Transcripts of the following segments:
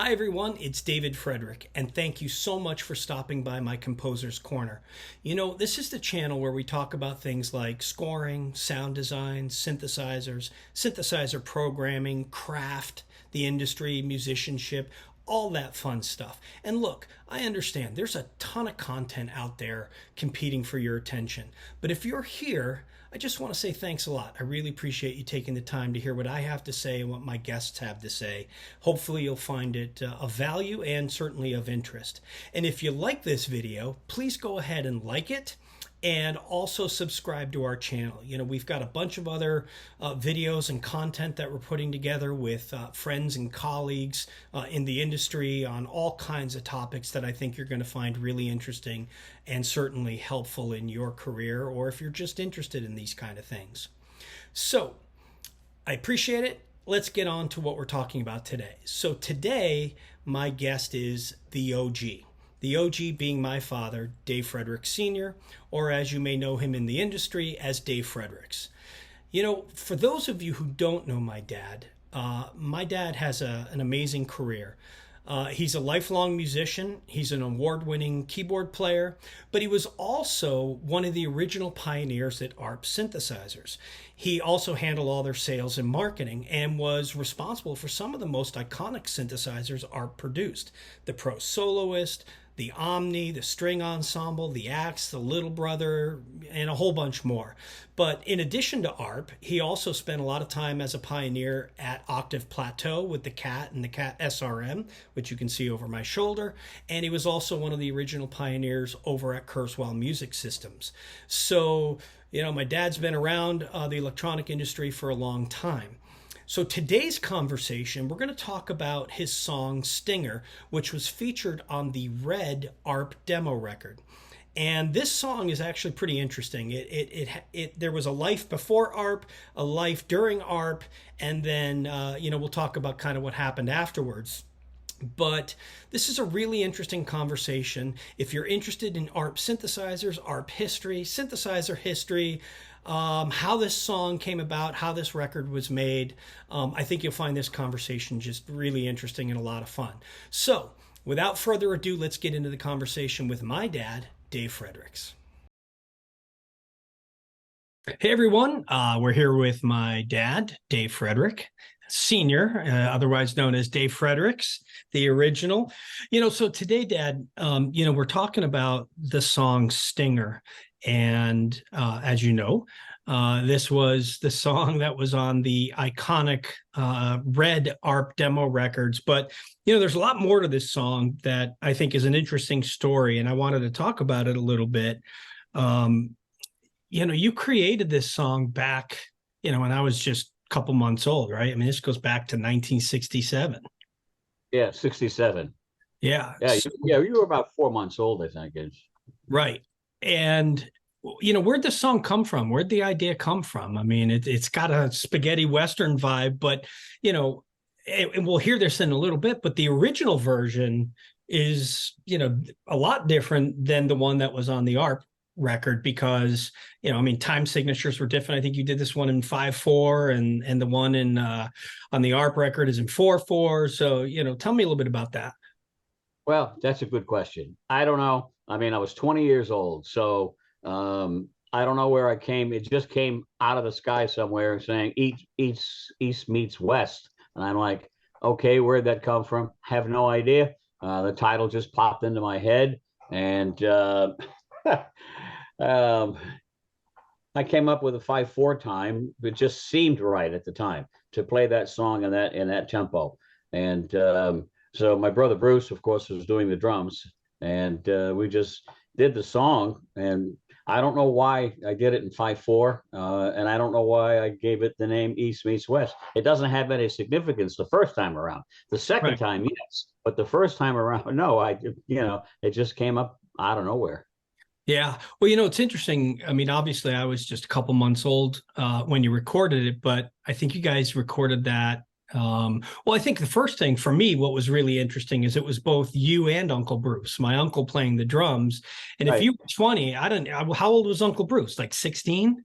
Hi everyone, it's David Frederick, and thank you so much for stopping by my Composer's Corner. You know, this is the channel where we talk about things like scoring, sound design, synthesizers, synthesizer programming, craft, the industry, musicianship, all that fun stuff. And look, I understand there's a ton of content out there competing for your attention, but if you're here, I just want to say thanks a lot. I really appreciate you taking the time to hear what I have to say and what my guests have to say. Hopefully you'll find it of value and certainly of interest. And if you like this video, please go ahead and like it and also subscribe to our channel. You know, we've got a bunch of other videos and content that we're putting together with friends and colleagues in the industry on all kinds of topics that I think you're going to find really interesting and certainly helpful in your career, or if you're just interested in these kind of things. So I appreciate it. Let's get on to what we're talking about today. So today, my guest is the OG. The OG being my father, Dave Frederick Sr., or as you may know him in the industry as Dave Fredericks. You know, for those of you who don't know my dad has an amazing career. He's a lifelong musician. He's an award-winning keyboard player, but he was also one of the original pioneers at Arp Synthesizers. He also handled all their sales and marketing and was responsible for some of the most iconic synthesizers Arp produced: the Pro Soloist, the Omni, the String Ensemble, the Axe, the Little Brother, and a whole bunch more. But in addition to Arp, he also spent a lot of time as a pioneer at Octave Plateau with the CAT and the CAT SRM, which you can see over my shoulder. And he was also one of the original pioneers over at Kurzweil Music Systems. So, you know, my dad's been around the electronic industry for a long time. So today's conversation, we're going to talk about his song Stinger, which was featured on the Red Arp demo record. And this song is actually pretty interesting. There was a life before Arp, a life during Arp, and then, we'll talk about kind of what happened afterwards. But this is a really interesting conversation. If you're interested in Arp synthesizers, Arp history, synthesizer history, how this song came about, how this record was made, I think you'll find this conversation just really interesting and a lot of fun. So, without further ado, let's get into the conversation with my dad, Dave Fredericks. Hey everyone, we're here with my dad, Dave Frederick Sr., otherwise known as Dave Fredericks, the original. You know, so today, Dad, we're talking about the song Stinger. And as you know, this was the song that was on the iconic Red Arp demo records. But, you know, there's a lot more to this song that I think is an interesting story, and I wanted to talk about it a little bit. You created this song back, when I was just a couple months old, right? I mean, this goes back to 1967. Yeah, 67. Yeah. You were about 4 months old, I think. Right. And, where'd the song come from? Where'd the idea come from? I mean, it's got a spaghetti Western vibe, but, and we'll hear this in a little bit, but the original version is, a lot different than the one that was on the Arp record because, time signatures were different. I think you did this one in 5/4 and the one in on the Arp record is in 4/4. So, tell me a little bit about that. Well, that's a good question. I don't know. I mean, I was 20 years old, so I don't know where I came. It just came out of the sky somewhere saying East meets West. And I'm like, okay, where'd that come from? Have no idea. The title just popped into my head. And I came up with a 5/4 time. It just seemed right at the time to play that song in that tempo. And so my brother Bruce, of course, was doing the drums. And we just did the song, and I don't know why I did it in 5/4, and I don't know why I gave it the name East Meets West. It doesn't have any significance the first time around. The second time, yes, but the first time around, no. It just came up out of nowhere. Yeah. Well, it's interesting. I mean, obviously, I was just a couple months old when you recorded it, but I think you guys recorded that. I think the first thing for me, what was really interesting is it was both you and Uncle Bruce, my uncle playing the drums. And if you were 20, how old was Uncle Bruce? Like 16?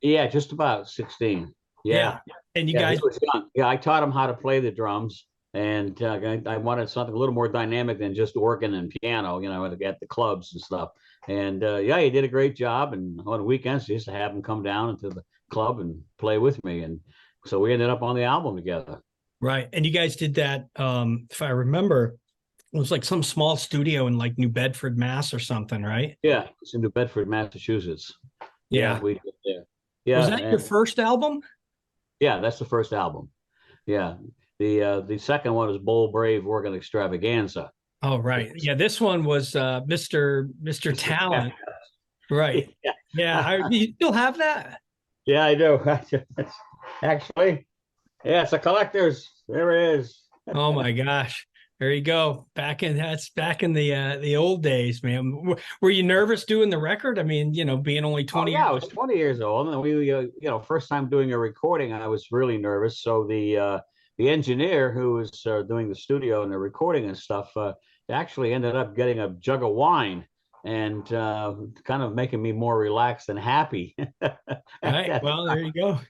Yeah, just about 16. Yeah. And you guys he was young. Yeah, I taught him how to play the drums. and I wanted something a little more dynamic than just organ and piano, at the clubs and stuff. And yeah, he did a great job. And on the weekends, I used to have him come down into the club and play with me. And so we ended up on the album together. Right. And you guys did that, if I remember, it was like some small studio in like New Bedford, Mass or something, right? Yeah, it's in New Bedford, Massachusetts. Yeah. We did there. Yeah. Was that your first album? Yeah, that's the first album. Yeah. The second one is Bold Brave Organ Extravaganza. Oh, right. Yeah, this one was Mr. Talent. Right. Yeah. Yeah. Do you still have that? Yeah, I do. Actually, yeah, it's a collector's. There it is. Oh my gosh. There you go. Back in the old days, man. Were you nervous doing the record? I mean, being only 20 yeah, I years was 20 years old, and we, first time doing a recording, I was really nervous. So the engineer who was doing the studio and the recording and stuff actually ended up getting a jug of wine and kind of making me more relaxed and happy. Right. Well, there you go.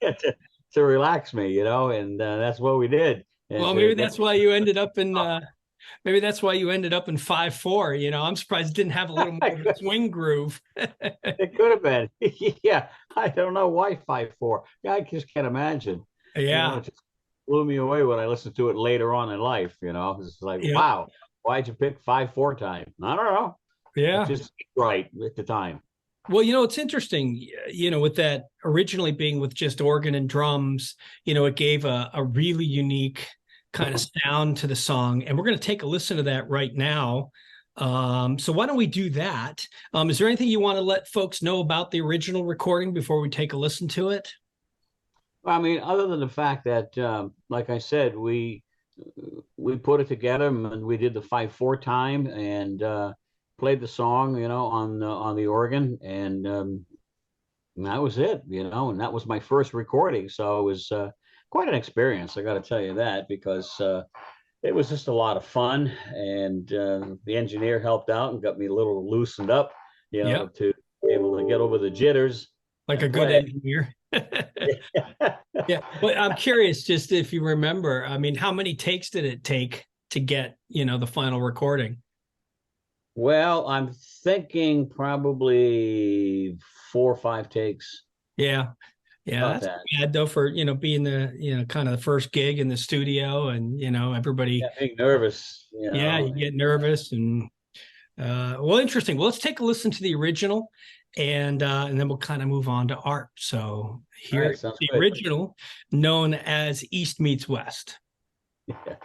to relax me, and that's what we did. And Well, maybe that's why you ended up in 5/4. I'm surprised it didn't have a little more of a swing groove. It could have been. Yeah. I don't know why 5/4. Yeah, I just can't imagine. Yeah. It just blew me away when I listened to it later on in life. It's like, Yeah. wow, why'd you pick 5/4 time? I don't know. Yeah. It's just right at the time. Well, it's interesting, with that originally being with just organ and drums, it gave a really unique kind of sound to the song. And we're going to take a listen to that right now. So why don't we do that? Is there anything you want to let folks know about the original recording before we take a listen to it? I mean, other than the fact that, like I said, we put it together and we did the 5/4 time and played the song, on the organ, and that was it, and that was my first recording. So it was quite an experience, I got to tell you that, because it was just a lot of fun, and the engineer helped out and got me a little loosened up, Yep. to be able to get over the jitters. Like a good engineer. Yeah. But I'm curious, just if you remember, I mean, how many takes did it take to get, the final recording? Well, I'm thinking probably 4 or 5 takes. Yeah. Yeah, that's bad though for, being the, kind of the first gig in the studio and, everybody. Yeah, being nervous. Yeah, you get nervous and well, interesting. Well, let's take a listen to the original and then we'll kind of move on to Arp. So here, right, the good. original known as East Meets West. Yeah.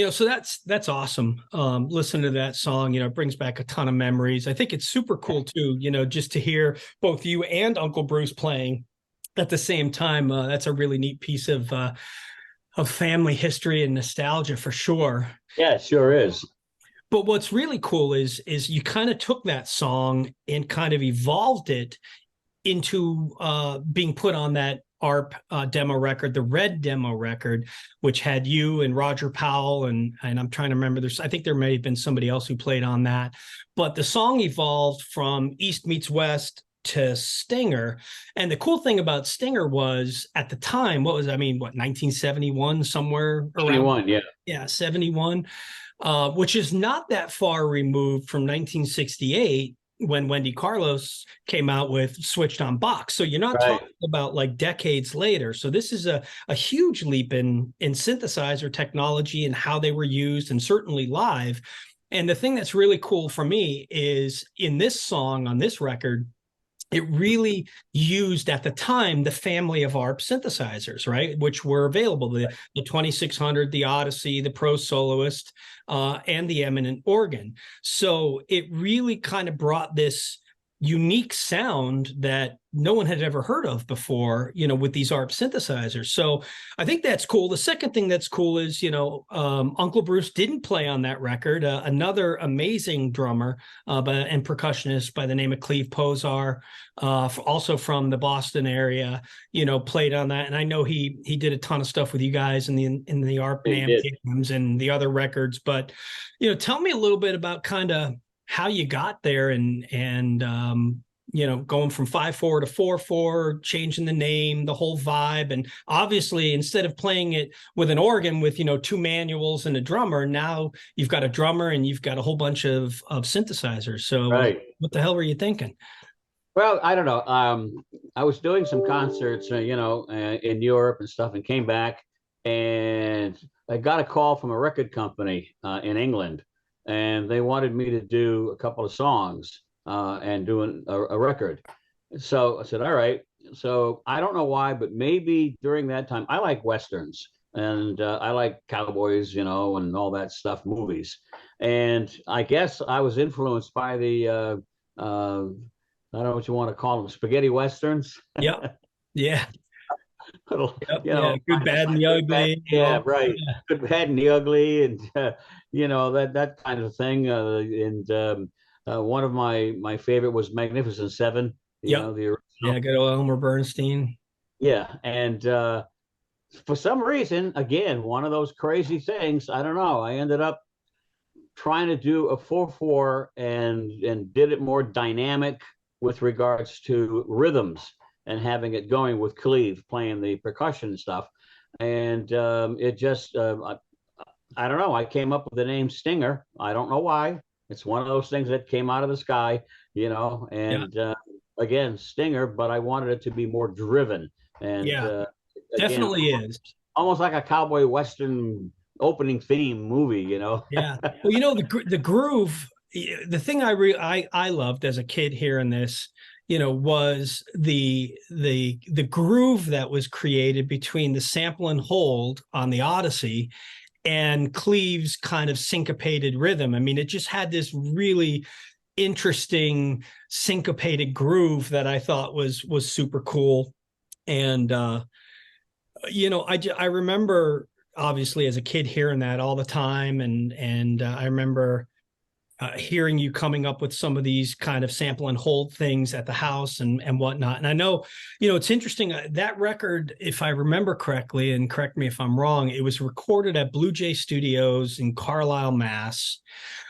So that's awesome. Listening to that song, it brings back a ton of memories. I think it's super cool too, just to hear both you and Uncle Bruce playing at the same time. That's a really neat piece of family history and nostalgia for sure. Yeah, it sure is. But what's really cool is you kind of took that song and kind of evolved it into being put on that Arp demo record, the Red demo record, which had you and Roger Powell, and I'm trying to remember. I think there may have been somebody else who played on that, but the song evolved from East Meets West to Stinger. And the cool thing about Stinger was, at the time, what, 1971, somewhere around 21, yeah, 71, which is not that far removed from 1968, when Wendy Carlos came out with Switched on Box. So you're not talking about like decades later. So this is a huge leap in synthesizer technology and how they were used, and certainly live. And the thing that's really cool for me is, in this song on this record, it really used, at the time, the family of Arp synthesizers, right, which were available, the 2600, the Odyssey, the Pro Soloist, and the Eminent organ. So it really kind of brought this unique sound that no one had ever heard of before, with these Arp synthesizers. So I think that's cool. The second thing that's cool is, Uncle Bruce didn't play on that record. Another amazing drummer and percussionist by the name of Cleve Posar, also from the Boston area, played on that. And I know he did a ton of stuff with you guys in the Arp NAMM games and the other records. But, tell me a little bit about kind of how you got there, and going from 5/4 to 4/4, changing the name, the whole vibe. And obviously, instead of playing it with an organ with, two manuals and a drummer, now you've got a drummer and you've got a whole bunch of synthesizers. So what the hell were you thinking? Well, I don't know. I was doing some concerts, in Europe and stuff, and came back, and I got a call from a record company in England, and they wanted me to do a couple of songs and do a record. So I said, all right. So I don't know why, but maybe during that time, I like Westerns, and I like cowboys, and all that stuff, movies. And I guess I was influenced by the, I don't know what you want to call them, spaghetti Westerns. Yep. Yeah. Little, Good, bad, and the ugly. Yeah, right. Yeah. Good, bad, and the ugly, and that kind of thing. One of my favorite was Magnificent Seven. The original. Yeah, good old Elmer Bernstein. Yeah, and for some reason, again, one of those crazy things. I don't know. I ended up trying to do a 4/4 and did it more dynamic with regards to rhythms, and having it going with Cleve playing the percussion stuff. And it just, I don't know, I came up with the name Stinger. I don't know why. It's one of those things that came out of the sky, and again, Stinger, but I wanted it to be more driven. And definitely is. Almost like a cowboy Western opening theme movie, Yeah. Well, the groove, the thing I loved as a kid hearing this, was the groove that was created between the sample and hold on the Odyssey and Cleve's kind of syncopated rhythm. I mean, it just had this really interesting syncopated groove that I thought was super cool. And I remember, obviously, as a kid, hearing that all the time, and I remember hearing you coming up with some of these kind of sample and hold things at the house and whatnot. And I know, it's interesting, that record, if I remember correctly, and correct me if I'm wrong, it was recorded at Blue Jay Studios in Carlisle, Mass,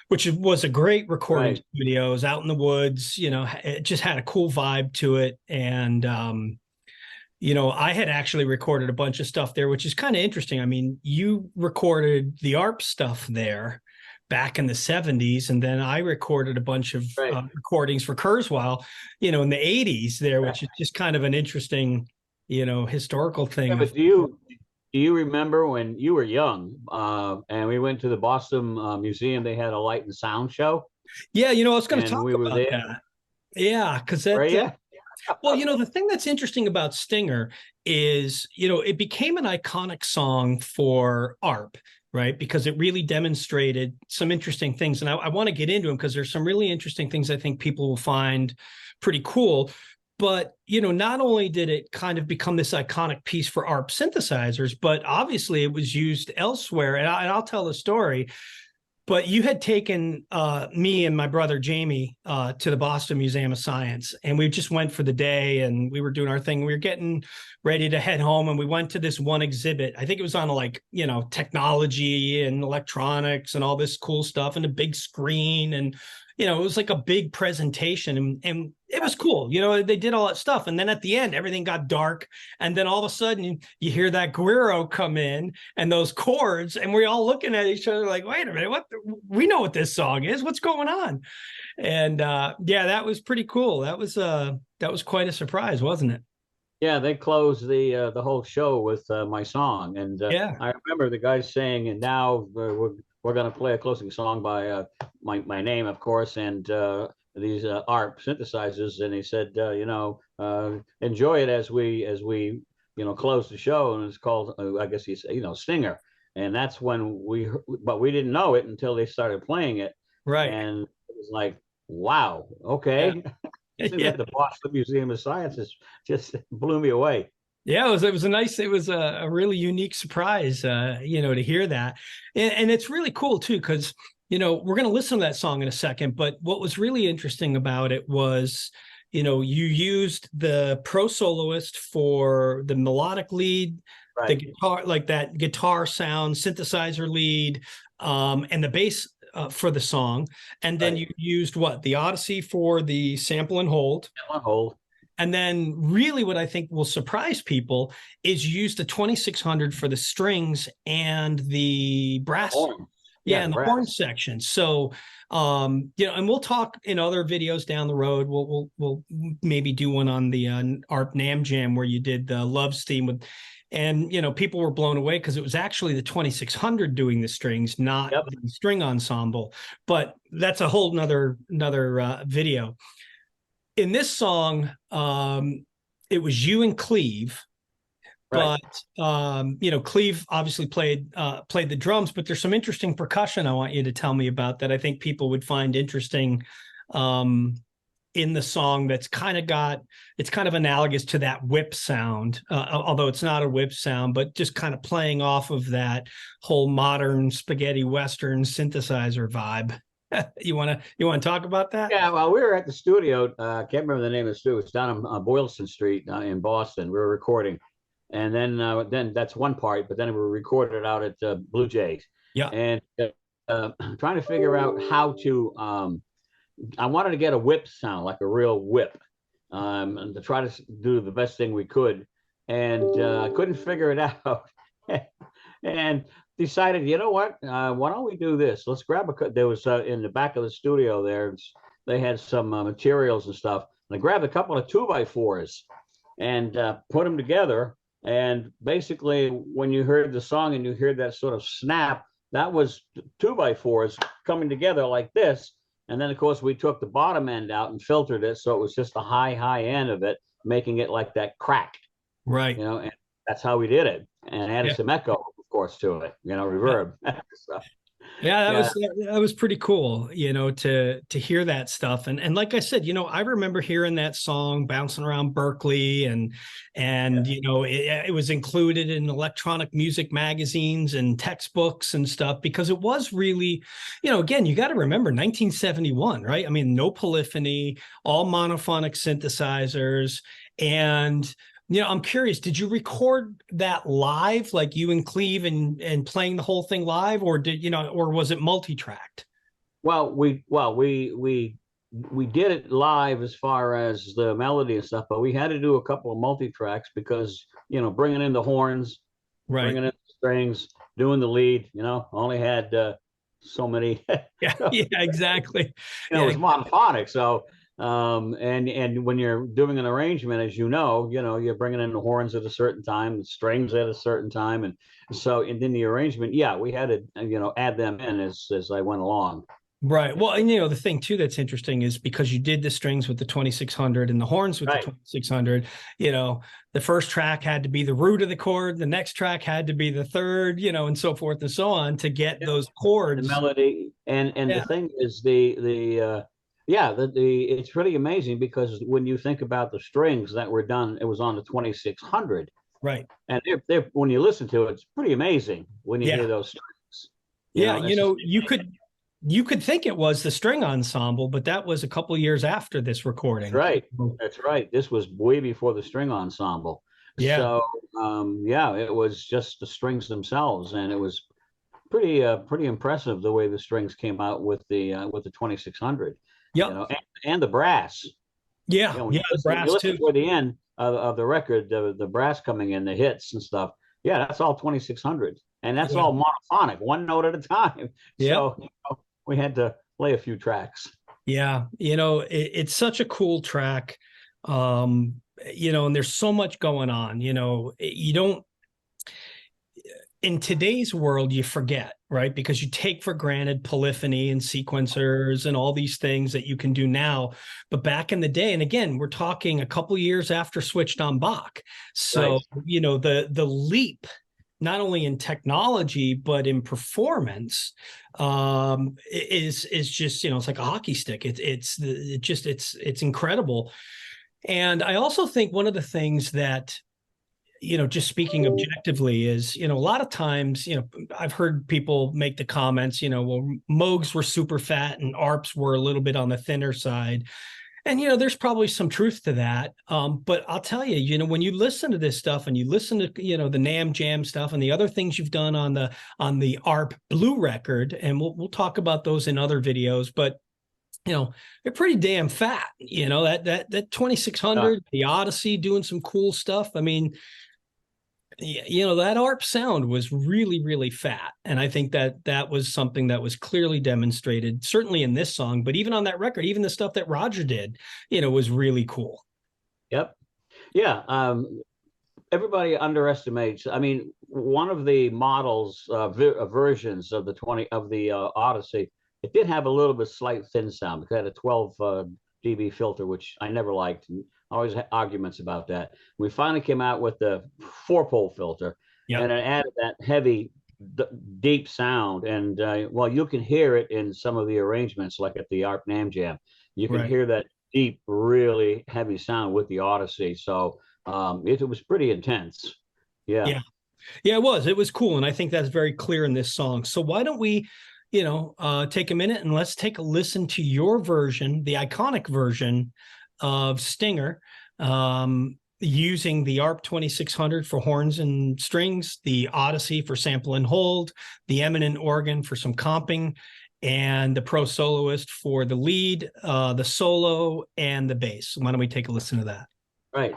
which was a great recording studio. It was out in the woods, it just had a cool vibe to it. And, I had actually recorded a bunch of stuff there, which is kind of interesting. I mean, you recorded the Arp stuff there back in the 70s, and then I recorded a bunch of recordings for Kurzweil, in the 80s there, which is just kind of an interesting, historical thing. Yeah, but do you remember when you were young and we went to the Boston Museum? They had a light and sound show. Yeah, I was going to talk about that. Yeah, because that. Well, the thing that's interesting about Stinger is, it became an iconic song for Arp. right? Because it really demonstrated some interesting things. And I want to get into them because there's some really interesting things I think people will find pretty cool. But, not only did it kind of become this iconic piece for ARP synthesizers, but obviously it was used elsewhere. And I'll tell the story. But you had taken me and my brother Jamie to the Boston Museum of Science, and we just went for the day, and we were doing our thing. We were getting ready to head home, and we went to this one exhibit. I think it was on technology and electronics and all this cool stuff, and a big screen, and it was like a big presentation, and it was cool. They did all that stuff, and then at the end, everything got dark, and then all of a sudden, you hear that guiro come in and those chords, and we're all looking at each other like, "Wait a minute, what? We know what this song is. What's going on?" And yeah, that was pretty cool. That was quite a surprise, wasn't it? Yeah, they closed the whole show with my song, and Yeah. I remember the guys saying, "And now we're going to play a closing song by my name, of course, and these ARP synthesizers." And he said, enjoy it as we close the show, and it's called I guess he's Stinger, and that's when but we didn't know it until they started playing it, Right. and it was like, wow, okay. Yeah. Seeing Yeah. that the Boston Museum of Science just blew me away. Yeah, it was a really unique surprise, to hear that. And it's really cool too, because, we're going to listen to that song in a second. But what was really interesting about it was, you used the Pro Soloist for the melodic lead, Right. the guitar, like that guitar sound, synthesizer lead, and the bass for the song. And then Right. you used the Odyssey for the sample and hold. On hold. And then really what I think will surprise people is you use the 2600 for the strings and the brass. Horn. Yeah, and the brass. horn section. So, and we'll talk in other videos down the road. We'll maybe do one on the ARP Nam Jam where you did the Love's theme with, and people were blown away because it was actually the 2600 doing the strings, not the string ensemble. But that's a whole nother video. In this song, it was you and Cleve, Right. but Cleve obviously played the drums. But there's some interesting percussion I want you to tell me about that I think people would find interesting in the song. That's kind of analogous to that whip sound, although it's not a whip sound, but just kind of playing off of that whole modern spaghetti western synthesizer vibe. You want to talk about that? Yeah, well, we were at the studio. I can't remember the name of the studio. It's down on Boylston Street in Boston. We were recording, and then that's one part. But then we recorded out at Blue Jays. Yeah. And trying to figure out how to. I wanted to get a whip sound, like a real whip, and to try to do the best thing we could, and couldn't figure it out. And decided, you know what? Why don't we do this? Let's grab there was in the back of the studio there, they had some materials and stuff. And I grabbed a couple of 2x4s and put them together. And basically, when you heard the song and you heard that sort of snap, that was 2x4s coming together like this. And then, of course, we took the bottom end out and filtered it, so it was just the high end of it, making it like that crack. Right. And that's how we did it, and added some echo, course, to it, reverb. So, yeah, that was pretty cool, to hear that stuff. And like I said, I remember hearing that song bouncing around Berkeley, and it was included in electronic music magazines and textbooks and stuff, because it was really, again, you got to remember 1971, right? I mean, no polyphony, all monophonic synthesizers. And I'm curious, did you record that live, like you and Cleve and playing the whole thing live, or or was it multi-tracked? Well, we did it live as far as the melody and stuff, but we had to do a couple of multi-tracks because, bringing in the horns, right, bringing in the strings, doing the lead, only had so many. Yeah, exactly. It was monophonic, so. And when you're doing an arrangement, as you're bringing in the horns at a certain time, the strings at a certain time, and then the arrangement, we had to add them in as I went along. Right. Well, and the thing too that's interesting is because you did the strings with the 2600 and the horns with the 2600, the first track had to be the root of the chord, the next track had to be the third, and so forth and so on to get those chords. The melody and the thing is it's really amazing because when you think about the strings that were done, it was on the 2600. Right. And they're when you listen to it, it's pretty amazing when you hear those strings. You could think it was the string ensemble, but that was a couple of years after this recording. That's right. This was way before the string ensemble. Yeah. So, it was just the strings themselves, and it was pretty impressive the way the strings came out with the 2600. Yeah. And the brass. Yeah. The brass too. Toward the end of the record, the brass coming in, the hits and stuff. Yeah, that's all 2600, and that's all monophonic, one note at a time. So we had to play a few tracks. Yeah, it's such a cool track, and there's so much going on. You don't. In today's world, you forget, right? Because you take for granted polyphony and sequencers and all these things that you can do now. But back in the day, and again, we're talking a couple years after Switched on Bach. So, the leap, not only in technology, but in performance, is just, it's like a hockey stick. It's incredible. And I also think one of the things that, just speaking objectively is, a lot of times, I've heard people make the comments, well, Moogs were super fat and Arps were a little bit on the thinner side. And, there's probably some truth to that. But I'll tell you, when you listen to this stuff and you listen to, the NAMM Jam stuff and the other things you've done on the Arp Blue record, and we'll talk about those in other videos, but they're pretty damn fat, that 2600, the Odyssey doing some cool stuff. I mean, that Arp sound was really, really fat. And I think that was something that was clearly demonstrated, certainly in this song, but even on that record, even the stuff that Roger did, was really cool. Yep. Yeah. Everybody underestimates. I mean, one of the models, versions of the Odyssey, it did have a little bit slight thin sound because it had a 12 dB filter, which I never liked. And always had arguments about that. We finally came out with the 4-pole filter, and it added that heavy, deep sound. And you can hear it in some of the arrangements, like at the Arp NAMM Jam. You can hear that deep, really heavy sound with the Odyssey. So it was pretty intense. Yeah, it was. It was cool, and I think that's very clear in this song. So why don't we, take a minute and let's take a listen to your version, the iconic version of Stinger, using the Arp 2600 for horns and strings, the Odyssey for sample and hold, the Eminent organ for some comping, and the Pro Soloist for the lead, the solo, and the bass. Why don't we take a listen to that? Right.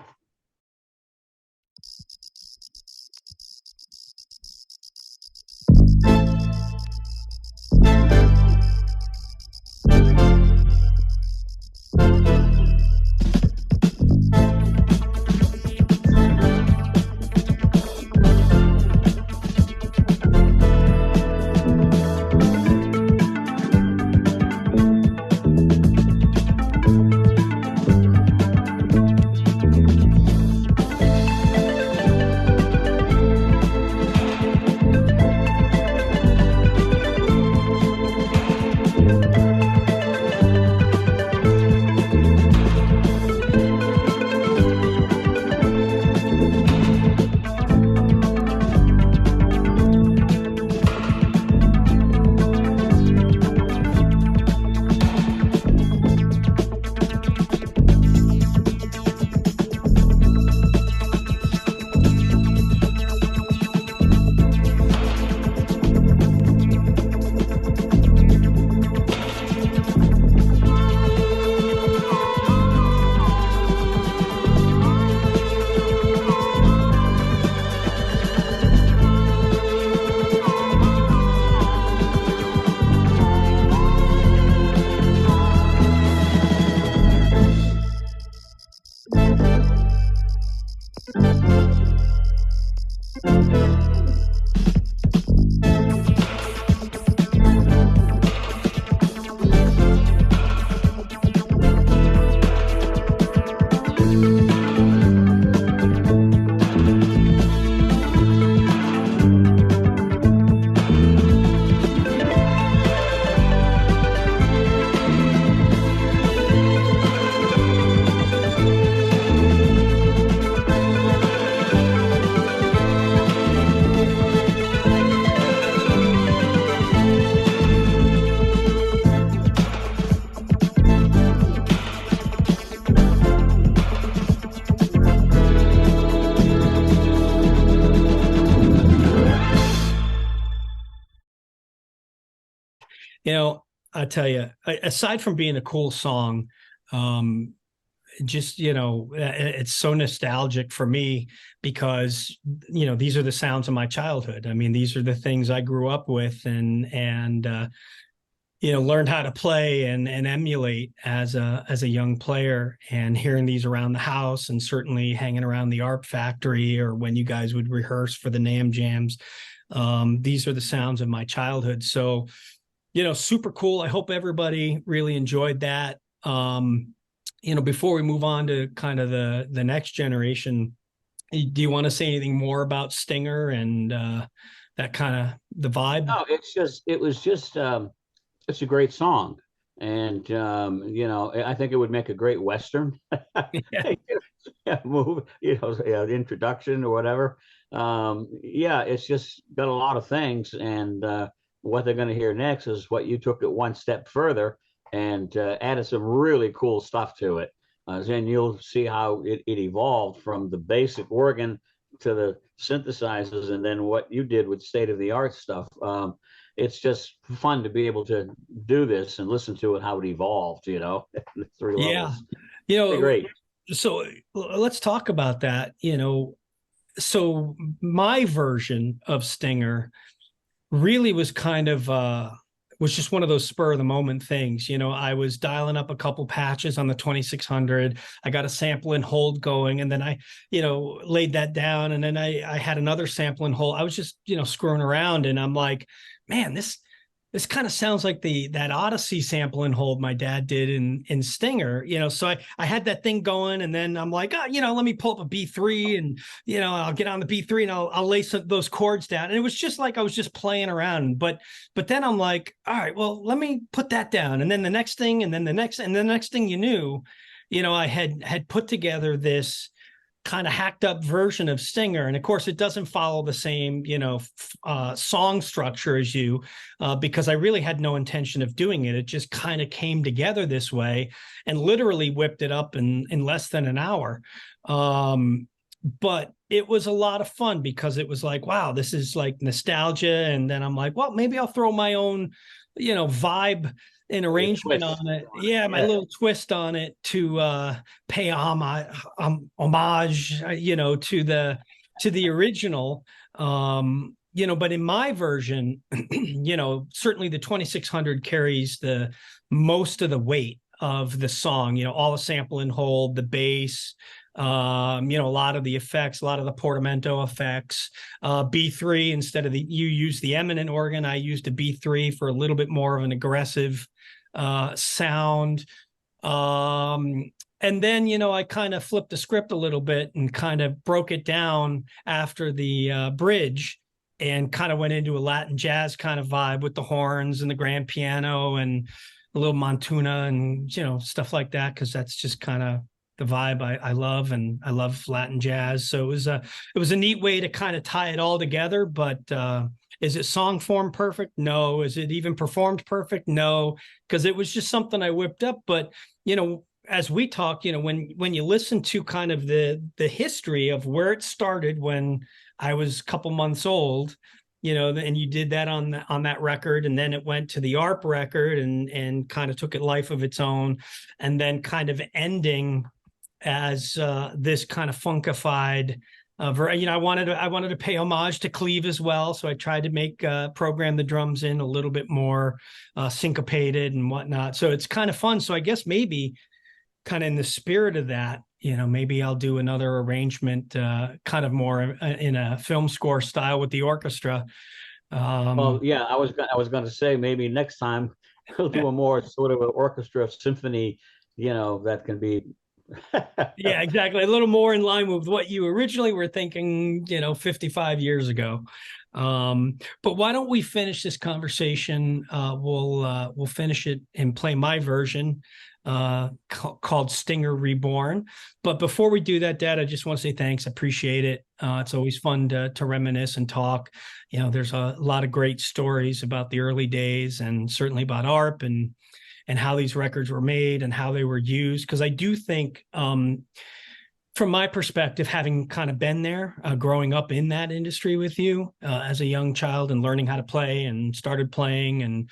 You know, I tell you, aside from being a cool song, um, just, it's so nostalgic for me because, these are the sounds of my childhood. I mean, these are the things I grew up with and learned how to play and emulate as a young player, and hearing these around the house and certainly hanging around the Arp factory or when you guys would rehearse for the NAMM jams. These are the sounds of my childhood. So, super cool. I hope everybody really enjoyed that. Before we move on to kind of the next generation, do you want to say anything more about Stinger and that kind of the vibe? No, it was just it's a great song, and I think it would make a great Western. Yeah. Yeah, move, introduction or whatever. Yeah, it's just got a lot of things, and what they're going to hear next is what you took it one step further and added some really cool stuff to it. Then you'll see how it evolved from the basic organ to the synthesizers, and then what you did with state of the art stuff. It's just fun to be able to do this and listen to it, how it evolved, the three Yeah. levels. You Pretty know, great. so let's talk about that. So my version of Stinger really was kind of was just one of those spur of the moment things. I was dialing up a couple patches on the 2600. I got a sample and hold going, and then I laid that down, and then I had another sample and hold. I was just screwing around, and I'm like, man, this kind of sounds like that Odyssey sample and hold my dad did in Stinger, So I had that thing going, and then I'm like, let me pull up a B3, and I'll get on the B3 and I'll lay those chords down, and it was just like I was just playing around. But then I'm like, all right, well, let me put that down, and then the next thing, and then the next thing you knew, I had put together this kind of hacked up version of Stinger. And of course, it doesn't follow the same, song structure as you, because I really had no intention of doing it. It just kind of came together this way and literally whipped it up in less than an hour. But it was a lot of fun because it was like, wow, this is like nostalgia. And then I'm like, well, maybe I'll throw my own, vibe an arrangement on it. Yeah, my little twist on it to pay homage, to the original. But in my version, certainly the 2600 carries the most of the weight of the song, all the sample and hold, the bass, a lot of the effects, a lot of the portamento effects. B3, instead of you use the eminent organ, I used a B3 for a little bit more of an aggressive sound. And then, I kind of flipped the script a little bit and kind of broke it down after the bridge and kind of went into a Latin jazz kind of vibe with the horns and the grand piano and a little Montuna and, stuff like that, because that's just kind of the vibe I love, and I love Latin jazz. So it was a neat way to kind of tie it all together. But is it song form perfect? No. Is it even performed perfect? No, because it was just something I whipped up. But as we talk, when you listen to kind of the history of where it started when I was a couple months old, and you did that on that record, and then it went to the Arp record and kind of took a life of its own, and then kind of ending as this kind of funkified I wanted to pay homage to Cleve as well, so I tried to make program the drums in a little bit more syncopated and whatnot. So it's kind of fun. So I guess maybe kind of in the spirit of that, maybe I'll do another arrangement, kind of more in a film score style with the orchestra. Well, yeah, I was going to say maybe next time we'll do a more sort of an orchestra symphony, that can be. Yeah, exactly. A little more in line with what you originally were thinking, 55 years ago. But why don't we finish this conversation? We'll finish it and play my version called Stinger Reborn. But before we do that, Dad, I just want to say thanks. I appreciate it. It's always fun to reminisce and talk. There's a lot of great stories about the early days, and certainly about Arp and how these records were made and how they were used. Because I do think from my perspective, having kind of been there, growing up in that industry with you as a young child and learning how to play and started playing. And,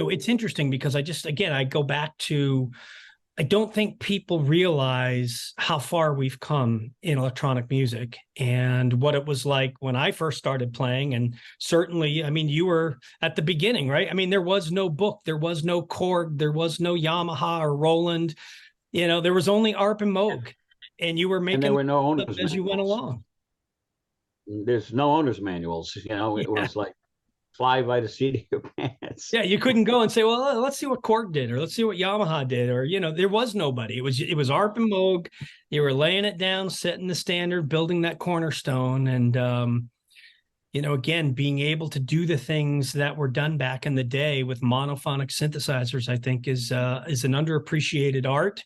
it's interesting because again, I go back to, I don't think people realize how far we've come in electronic music and what it was like when I first started playing. And certainly, I mean, you were at the beginning, right? I mean, there was no book, there was no Korg, there was no Yamaha or Roland. There was only Arp and Moog, and you were And there making were no stuff owner's as you went manuals. along. There's no owner's manuals. It Yeah. was like fly by the seat of your pants. Yeah, you couldn't go and say, well, let's see what Korg did, or let's see what Yamaha did, or there was nobody. It was Arp and Moog. You were laying it down, setting the standard, building that cornerstone, and again, being able to do the things that were done back in the day with monophonic synthesizers, I think is an underappreciated art,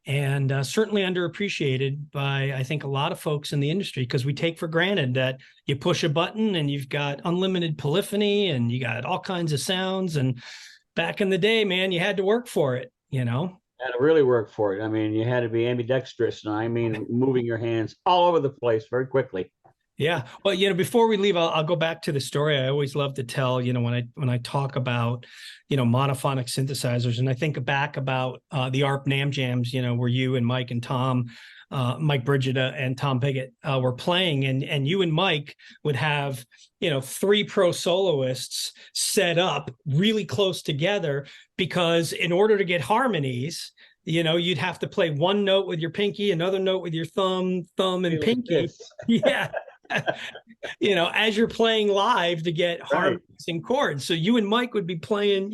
and certainly underappreciated by, I think, a lot of folks in the industry, because we take for granted that you push a button and you've got unlimited polyphony and you got all kinds of sounds. And back in the day, man, you had to work for it. Had to really work for it. I mean, you had to be ambidextrous, and I mean, moving your hands all over the place very quickly. Yeah. Well, before we leave, I'll go back to the story I always love to tell, when I talk about, monophonic synthesizers, and I think back about the ARP NAMM jams, where you and Mike and Tom, Mike Brigida and Tom Piggott were playing, and you and Mike would have, 3 pro soloists set up really close together, because in order to get harmonies, you'd have to play one note with your pinky, another note with your thumb and pinky. Yeah. As you're playing live to get harmonies and chords. So you and Mike would be playing,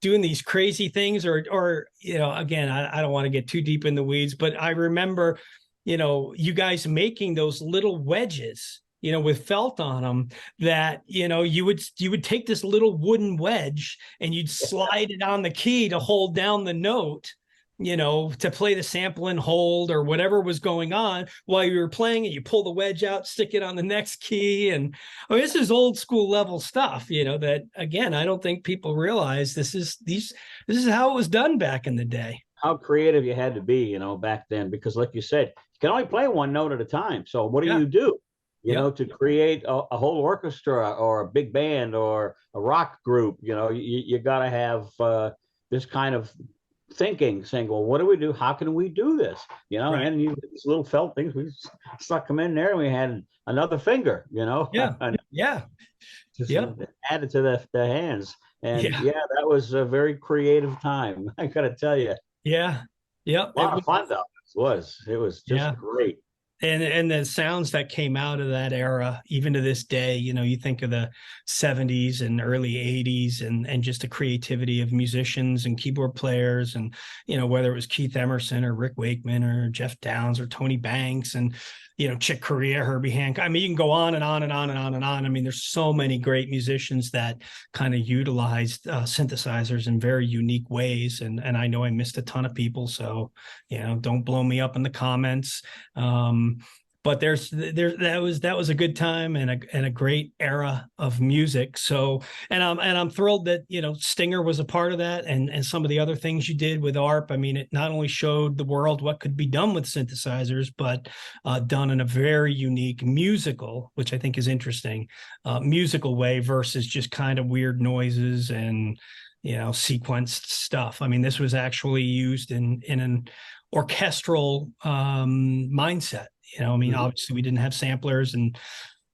doing these crazy things, or again, I don't want to get too deep in the weeds, but I remember, you guys making those little wedges, with felt on them, that, you would take this little wooden wedge and you'd slide it on the key to hold down the note, to play the sample and hold or whatever was going on while you were playing it. You pull the wedge out, stick it on the next key. And this is old school level stuff, that, again, I don't think people realize this is how it was done back in the day. How creative you had to be, back then, because like you said, you can only play one note at a time. So what do you do? To create a whole orchestra or a big band or a rock group, you got to have this kind of thinking, saying, well, what do we do? How can we do this? Right. And these little felt things, we stuck them in there, and we had another finger, Yeah. Yeah. just Yeah. added to the hands. And Yeah. that was a very creative time. I gotta tell you. Yeah. Yep. A lot of fun though. It was just great. And the sounds that came out of that era, even to this day, you think of the 70s and early 80s, and just the creativity of musicians and keyboard players, and, whether it was Keith Emerson or Rick Wakeman or Jeff Downes or Tony Banks and, Chick Corea, Herbie Hancock. I mean, you can go on and on and on and on and on. I mean, there's so many great musicians that kind of utilized synthesizers in very unique ways. And I know I missed a ton of people, so, don't blow me up in the comments. But that was a good time and a great era of music. So, and I'm thrilled that, Stinger was a part of that, and some of the other things you did with ARP. I mean, it not only showed the world what could be done with synthesizers, but done in a very unique musical, which I think is interesting, musical way versus just kind of weird noises and, sequenced stuff. I mean, this was actually used in an orchestral mindset. I mean, obviously we didn't have samplers and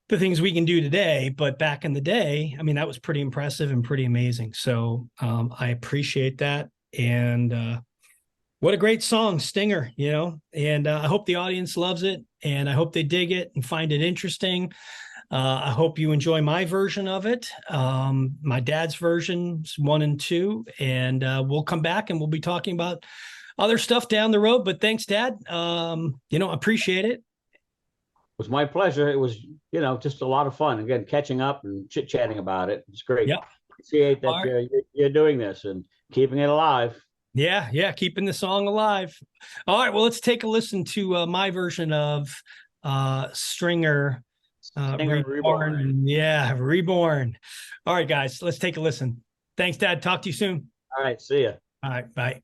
the things we can do today, but back in the day, I mean, that was pretty impressive and pretty amazing. So I appreciate that. And what a great song, Stinger, and I hope the audience loves it, and I hope they dig it and find it interesting. I hope you enjoy my version of it. My dad's versions 1 and 2, and we'll come back and we'll be talking about other stuff down the road. But thanks, Dad. Appreciate it. It was my pleasure. It was, just a lot of fun. Again, catching up and chit-chatting about it. It's great. Yep. Appreciate that you're doing this and keeping it alive. Yeah, keeping the song alive. All right, well, let's take a listen to my version of Stinger Reborn. Yeah, Reborn. All right, guys, let's take a listen. Thanks, Dad. Talk to you soon. All right, see ya. All right, bye.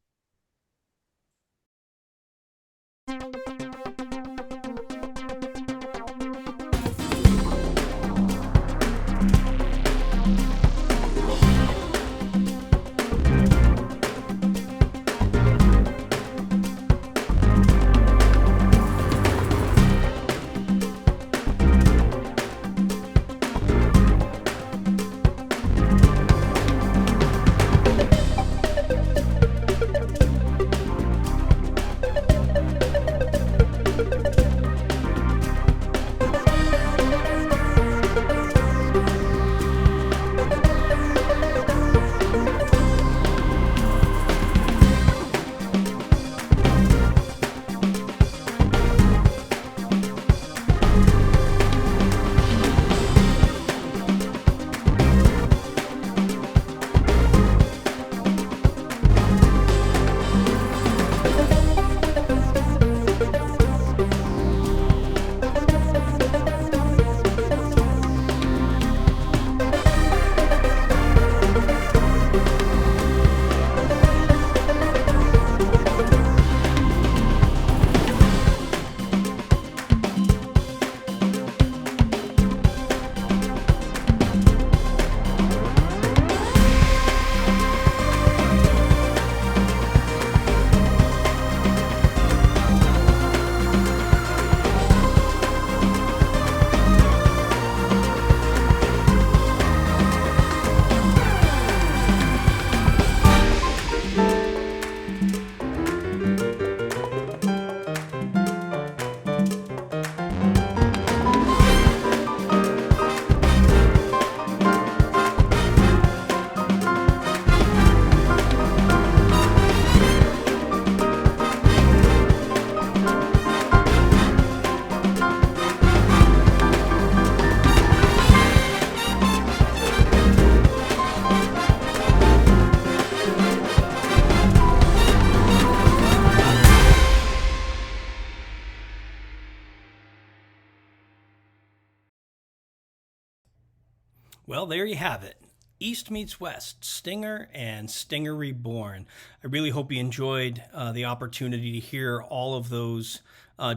Well, there you have it. East meets West, Stinger and Stinger Reborn. I really hope you enjoyed the opportunity to hear all of those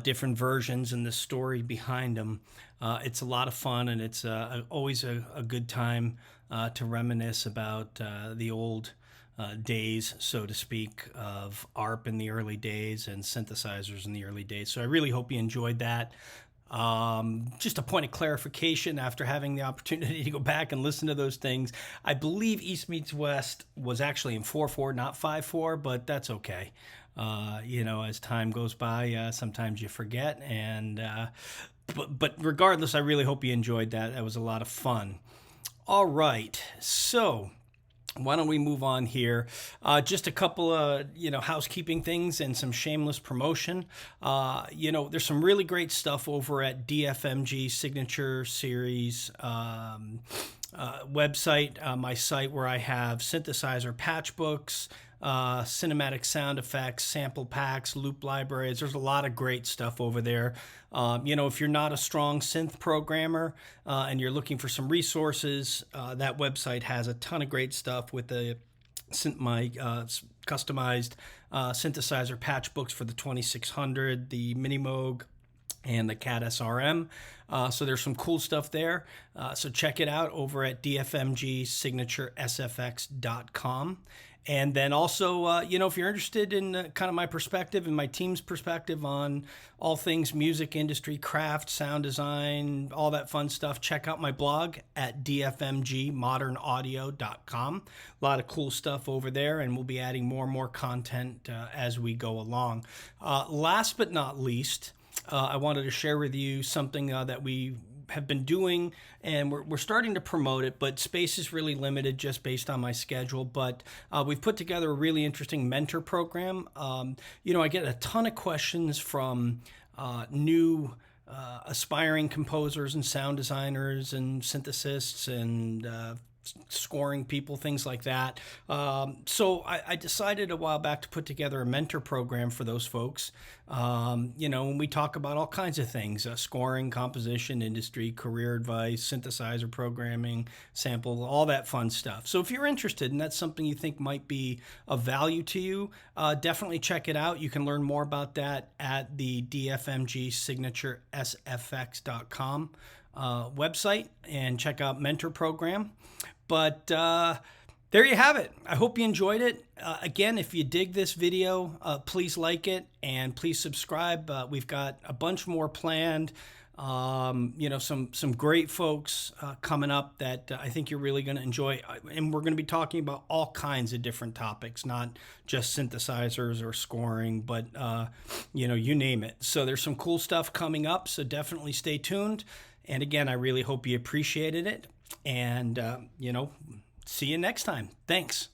different versions and the story behind them. It's a lot of fun, and it's always a good time to reminisce about the old days, so to speak, of ARP in the early days and synthesizers in the early days. So I really hope you enjoyed that. Just a point of clarification, after having the opportunity to go back and listen to those things, I believe East Meets West was actually in 4/4, not 5/4, but that's okay. As time goes by, sometimes you forget, and but regardless, I really hope you enjoyed that. That was a lot of fun. All right, so why don't we move on here? Just a couple of, housekeeping things and some shameless promotion. There's some really great stuff over at DFMG Signature Series website, my site, where I have synthesizer patch books, cinematic sound effects, sample packs, loop libraries. There's a lot of great stuff over there. If you're not a strong synth programmer and you're looking for some resources, that website has a ton of great stuff with my customized synthesizer patch books for the 2600, the Mini Moog, and the CAD SRM. So there's some cool stuff there. So check it out over at dfmgsignaturesfx.com. And then also, if you're interested in kind of my perspective and my team's perspective on all things music industry, craft, sound design, all that fun stuff, check out my blog at dfmgmodernaudio.com. A lot of cool stuff over there, and we'll be adding more and more content as we go along. Last but not least, I wanted to share with you something that we have been doing, and we're starting to promote it, but space is really limited just based on my schedule. But we've put together a really interesting mentor program. I get a ton of questions from new aspiring composers and sound designers and synthesists and scoring people, things like that. So I decided a while back to put together a mentor program for those folks. When we talk about all kinds of things, scoring, composition, industry, career advice, synthesizer programming, sample, all that fun stuff. So if you're interested and that's something you think might be of value to you, definitely check it out. You can learn more about that at the dfmgsignaturesfx.com website and check out mentor program. But there you have it. I hope you enjoyed it. Again, if you dig this video, please like it and please subscribe. We've got a bunch more planned. Some great folks coming up that I think you're really going to enjoy. And we're going to be talking about all kinds of different topics, not just synthesizers or scoring, but, you name it. So there's some cool stuff coming up. So definitely stay tuned. And again, I really hope you appreciated it. And, see you next time. Thanks.